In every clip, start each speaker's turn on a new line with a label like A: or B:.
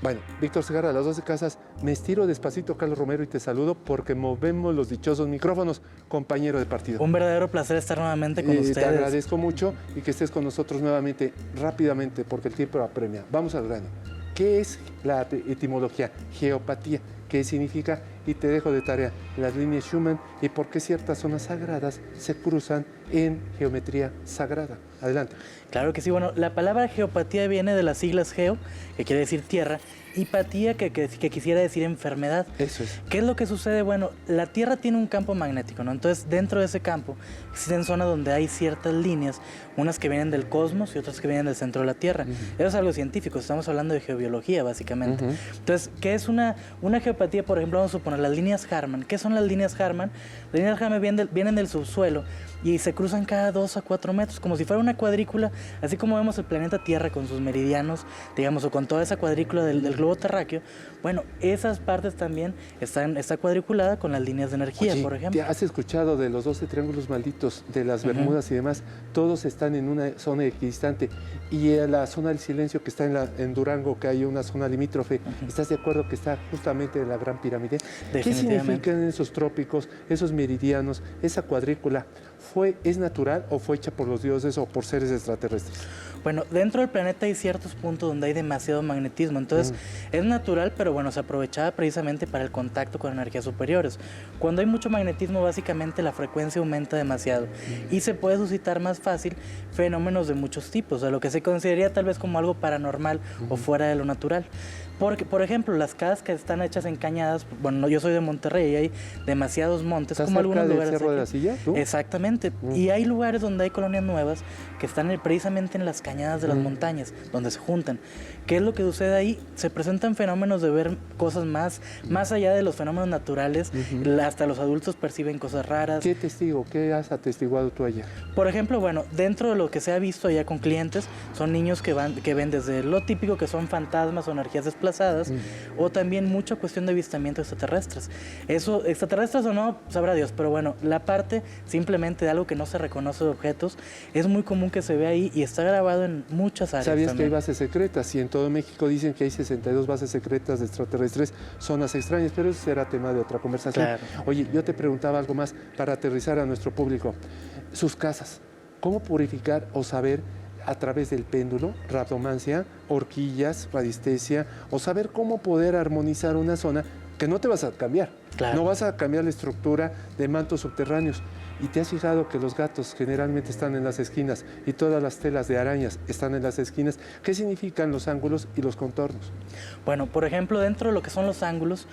A: Bueno, Víctor Segarra, de las 12 casas, me estiro despacito, Carlos Romero, y te saludo porque movemos los dichosos micrófonos, compañero de partido.
B: Un verdadero placer estar nuevamente con ustedes.
A: Te agradezco mucho y que estés con nosotros nuevamente, rápidamente, porque el tiempo apremia. Vamos al grano. ¿Qué es la etimología? Geopatía. ¿Qué significa? Y te dejo de tarea las líneas Schumann y por qué ciertas zonas sagradas se cruzan en geometría sagrada. Adelante.
B: Claro que sí. Bueno, la palabra geopatía viene de las siglas geo, que quiere decir tierra, y patía, que quisiera decir enfermedad.
A: Eso es.
B: ¿Qué es lo que sucede? Bueno, la Tierra tiene un campo magnético, ¿no? Entonces, dentro de ese campo existen zonas donde hay ciertas líneas, unas que vienen del cosmos y otras que vienen del centro de la Tierra. Eso es algo científico, estamos hablando de geobiología, básicamente. Entonces, ¿qué es una geopatía? Por ejemplo, vamos a suponer las líneas Hartmann. ¿Qué son las líneas Hartmann? Las líneas Hartmann vienen del subsuelo y se cruzan cada 2 a 4 metros, como si fuera una cuadrícula, así como vemos el planeta Tierra con sus meridianos, digamos, o con toda esa cuadrícula del globo terráqueo. Bueno, esas partes también está cuadriculada con las líneas de energía.
A: Oye,
B: por ejemplo.
A: ¿has escuchado de los 12 triángulos malditos, de las Bermudas y demás? Todos están en una zona equidistante. Y en la zona del silencio que está en Durango, que hay una zona limítrofe, ¿estás de acuerdo que está justamente en la Gran Pirámide? ¿Qué significan esos trópicos, esos meridianos, esa cuadrícula? ¿Es natural o fue hecha por los dioses o por seres extraterrestres?
B: Bueno, dentro del planeta hay ciertos puntos donde hay demasiado magnetismo, entonces es natural, pero bueno, se aprovechaba precisamente para el contacto con energías superiores. Cuando hay mucho magnetismo, básicamente la frecuencia aumenta demasiado y se puede suscitar más fácil fenómenos de muchos tipos, o sea, lo que se consideraría tal vez como algo paranormal o fuera de lo natural. Porque, por ejemplo, las casas que están hechas en cañadas, bueno, yo soy de Monterrey y hay demasiados montes,
A: ¿Estás
B: como algunos
A: cerca
B: lugares
A: del Cerro
B: aquí.
A: de la Silla, tú?
B: Exactamente, y hay lugares donde hay colonias nuevas que están precisamente en las cañadas de las montañas, donde se juntan. ¿Qué es lo que sucede ahí? Se presentan fenómenos de ver cosas más allá de los fenómenos naturales, hasta los adultos perciben cosas raras.
A: ¿Qué has atestiguado tú allá?
B: Por ejemplo, bueno, dentro de lo que se ha visto allá con clientes, son niños que ven desde lo típico que son fantasmas o energías desplazadas, o también mucha cuestión de avistamientos extraterrestres. Eso, extraterrestres o no, sabrá Dios, pero bueno, la parte simplemente de algo que no se reconoce de objetos, es muy común que se vea ahí y está grabado en muchas áreas.
A: ¿Sabías
B: también
A: que hay bases secretas? Y en todo México dicen que hay 62 bases secretas de extraterrestres, zonas extrañas, pero eso será tema de otra conversación.
B: Claro.
A: Oye, yo te preguntaba algo más para aterrizar a nuestro público. Sus casas, ¿cómo purificar o saber a través del péndulo, ratomancia, horquillas, radiestesia, o saber cómo poder armonizar una zona que no te vas a cambiar?
B: Claro.
A: No vas a cambiar la estructura de mantos subterráneos. ¿Y te has fijado que los gatos generalmente están en las esquinas y todas las telas de arañas están en las esquinas? ¿Qué significan los ángulos y los contornos?
B: Bueno, por ejemplo, dentro de lo que son los ángulos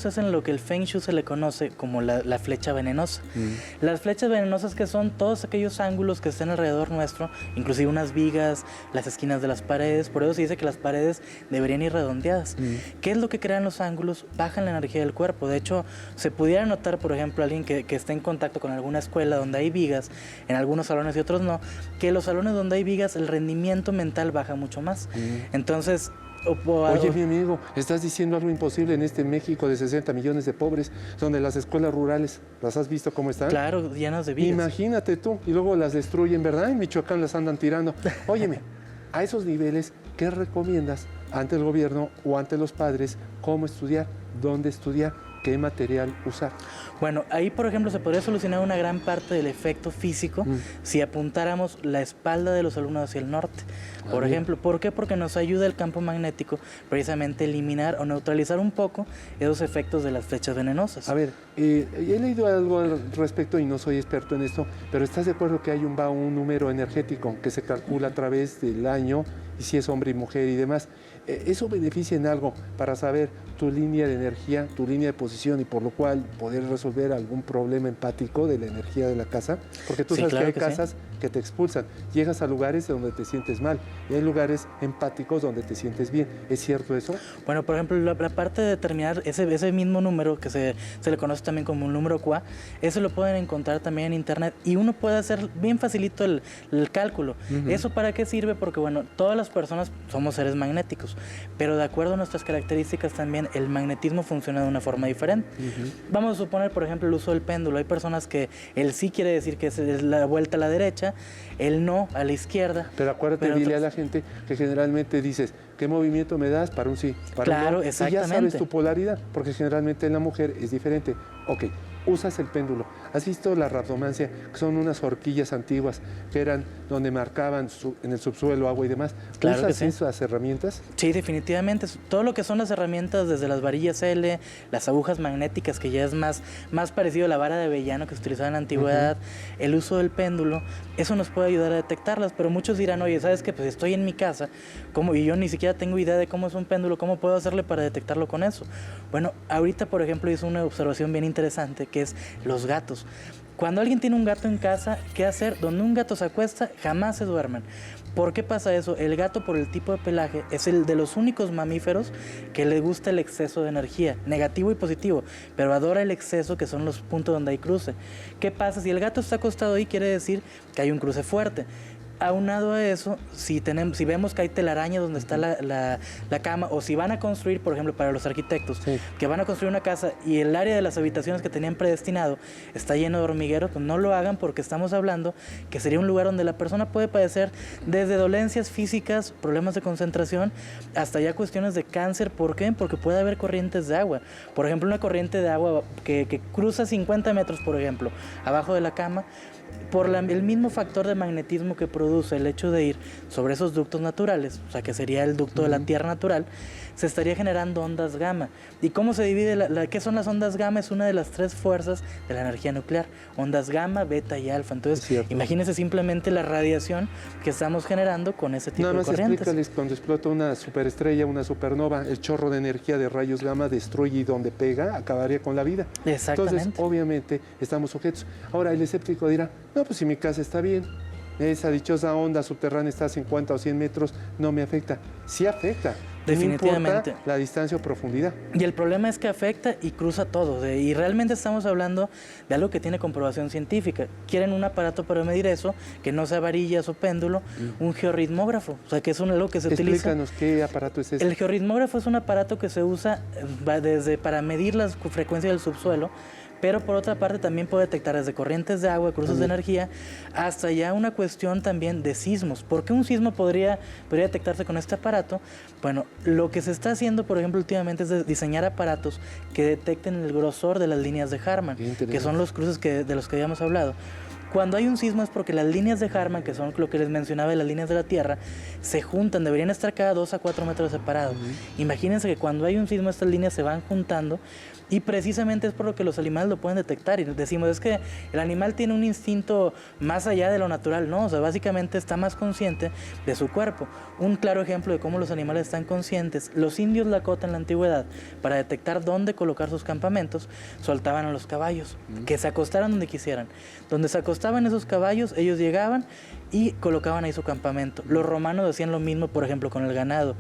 B: es en lo que el Feng Shui se le conoce como la flecha venenosa. Las flechas venenosas, que son todos aquellos ángulos que estén alrededor nuestro, inclusive unas vigas, las esquinas de las paredes. Por eso se dice que las paredes deberían ir redondeadas. ¿Qué es lo que crean los ángulos? Bajan la energía del cuerpo. De hecho, se pudiera notar, por ejemplo, alguien que esté en contacto con alguna escuela donde hay vigas, en algunos salones y otros no, que los salones donde hay vigas el rendimiento mental baja mucho más. Entonces,
A: oye, mi amigo, estás diciendo algo imposible en este México de 60 millones de pobres, donde las escuelas rurales, ¿las has visto cómo están?
B: Claro, llenas de vigas.
A: Imagínate tú, y luego las destruyen, ¿verdad? En Michoacán las andan tirando. Óyeme, a esos niveles, ¿qué recomiendas ante el gobierno o ante los padres? ¿Cómo estudiar? ¿Dónde estudiar? ¿Qué material usar?
B: Bueno, ahí por ejemplo se podría solucionar una gran parte del efecto físico si apuntáramos la espalda de los alumnos hacia el norte. Por ejemplo, ¿por qué? Porque nos ayuda el campo magnético precisamente a eliminar o neutralizar un poco esos efectos de las flechas venenosas.
A: A ver, he leído algo al respecto y no soy experto en esto, pero ¿estás de acuerdo que hay un número energético que se calcula a través del año y si es hombre y mujer y demás? ¿Eso beneficia en algo para saber tu línea de energía, tu línea de posición y por lo cual poder resolver algún problema empático de la energía de la casa? Porque tú sabes
B: claro
A: que hay casas que te expulsan. Llegas a lugares donde te sientes mal y hay lugares empáticos donde te sientes bien. ¿Es cierto eso?
B: Bueno, por ejemplo, la parte de determinar ese mismo número que se le conoce también como un número QA, eso lo pueden encontrar también en internet y uno puede hacer bien facilito el cálculo. ¿Eso para qué sirve? Porque bueno, todas las personas somos seres magnéticos, pero de acuerdo a nuestras características también el magnetismo funciona de una forma diferente. Vamos a suponer, por ejemplo, el uso del péndulo. Hay personas que el sí quiere decir que es la vuelta a la derecha derecha, el no a la izquierda.
A: Pero acuérdate, dile a la gente que generalmente dices, ¿qué movimiento me das para un sí? Para
B: claro,
A: un no?
B: exactamente.
A: Y ya sabes tu polaridad, porque generalmente en la mujer es diferente. Ok, usas el péndulo. ¿Has visto la rhabdomancia? Que son unas horquillas antiguas que eran donde marcaban en el subsuelo agua y demás.
B: Claro
A: ¿Usas
B: que sí.
A: esas herramientas?
B: Sí, definitivamente. Todo lo que son las herramientas, desde las varillas L, las agujas magnéticas, que ya es más parecido a la vara de avellano que se utilizaba en la antigüedad, el uso del péndulo, eso nos puede ayudar a detectarlas. Pero muchos dirán, oye, ¿sabes qué? Pues estoy en mi casa, ¿cómo? Y yo ni siquiera tengo idea de cómo es un péndulo, ¿cómo puedo hacerle para detectarlo con eso? Bueno, ahorita, por ejemplo, hizo una observación bien interesante, que es los gatos. Cuando alguien tiene un gato en casa, ¿qué hacer? Donde un gato se acuesta, jamás se duermen. ¿Por qué pasa eso? El gato, por el tipo de pelaje, es el de los únicos mamíferos que le gusta el exceso de energía, negativo y positivo, pero adora el exceso, que son los puntos donde hay cruce. ¿Qué pasa? Si el gato está acostado ahí, quiere decir que hay un cruce fuerte. Aunado a eso, si vemos que hay telaraña donde está la cama, o si van a construir, por ejemplo, para los arquitectos, que van a construir una casa y el área de las habitaciones que tenían predestinado está lleno de hormiguero, pues no lo hagan, porque estamos hablando que sería un lugar donde la persona puede padecer desde dolencias físicas, problemas de concentración, hasta ya cuestiones de cáncer. ¿Por qué? Porque puede haber corrientes de agua. Por ejemplo, una corriente de agua que cruza 50 metros, por ejemplo, abajo de la cama, por el mismo factor de magnetismo que produce el hecho de ir sobre esos ductos naturales, o sea, que sería el ducto de la Tierra natural, se estaría generando ondas gamma. ¿Y cómo se divide? ¿Qué son las ondas gamma? Es una de las 3 fuerzas de la energía nuclear: ondas gamma, beta y alfa. Entonces, imagínense simplemente la radiación que estamos generando con ese tipo de corrientes.
A: Nada más explícales, cuando explota una superestrella, una supernova, el chorro de energía de rayos gamma destruye, y donde pega, acabaría con la vida.
B: Exactamente.
A: Entonces, obviamente, estamos sujetos. Ahora, el escéptico dirá, no, pues si mi casa está bien, esa dichosa onda subterránea está a 50 o 100 metros, no me afecta. Sí afecta.
B: Definitivamente.
A: No importa la distancia o profundidad.
B: Y el problema es que afecta y cruza todo. Y realmente estamos hablando de algo que tiene comprobación científica. Quieren un aparato para medir eso, que no sea varillas o péndulo, un georritmógrafo. O sea, que es algo que se utiliza.
A: Explícanos, ¿qué aparato es ese?
B: El georritmógrafo es un aparato que se usa para medir la frecuencia del subsuelo, pero por otra parte también puede detectar desde corrientes de agua, cruces de energía, hasta ya una cuestión también de sismos. ¿Por qué un sismo podría detectarse con este aparato? Bueno, lo que se está haciendo, por ejemplo, últimamente es diseñar aparatos que detecten el grosor de las líneas de Harman, que son los cruces de los que habíamos hablado. Cuando hay un sismo es porque las líneas de Harman, que son lo que les mencionaba de las líneas de la Tierra, se juntan, deberían estar cada 2 a 4 metros separados. Imagínense que cuando hay un sismo estas líneas se van juntando, y precisamente es por lo que los animales lo pueden detectar. Y decimos, es que el animal tiene un instinto más allá de lo natural. No, o sea, básicamente está más consciente de su cuerpo. Un claro ejemplo de cómo los animales están conscientes: los indios Lakota en la antigüedad, para detectar dónde colocar sus campamentos, soltaban a los caballos, que se acostaran donde quisieran. Donde se acostaban esos caballos, ellos llegaban y colocaban ahí su campamento. Los romanos hacían lo mismo, por ejemplo, con el ganado.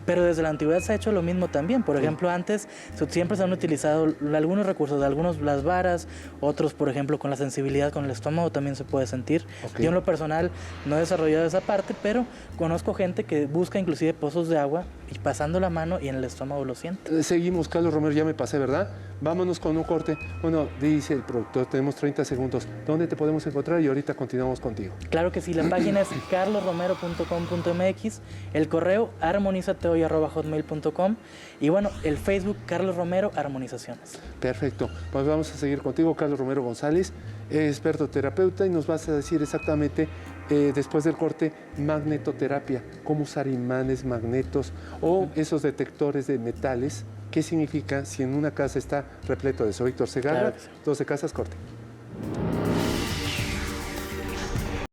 B: Pero desde la antigüedad se ha hecho lo mismo también. Por ejemplo, antes siempre se han utilizado algunos recursos, algunos las varas, otros, por ejemplo, con la sensibilidad con el estómago también se puede sentir. Yo en lo personal no he desarrollado esa parte, pero conozco gente que busca inclusive pozos de agua y pasando la mano y en el estómago lo siente.
A: Seguimos, Carlos Romero, ya me pasé, ¿verdad? Vámonos con un corte. Bueno, dice el productor, tenemos 30 segundos. ¿Dónde te podemos encontrar? Y ahorita continuamos contigo.
B: Claro que sí, la página es carlosromero.com.mx, el correo armonizatehoy@hotmail.com y bueno, el Facebook Carlos Romero Armonizaciones.
A: Perfecto, pues vamos a seguir contigo, Carlos Romero González, experto terapeuta, y nos vas a decir exactamente, después del corte, magnetoterapia, cómo usar imanes, magnetos o esos detectores de metales. ¿Qué significa si en una casa está repleto de eso? Víctor Segarra,
B: Claro que sí.
A: 12 Casas, corte.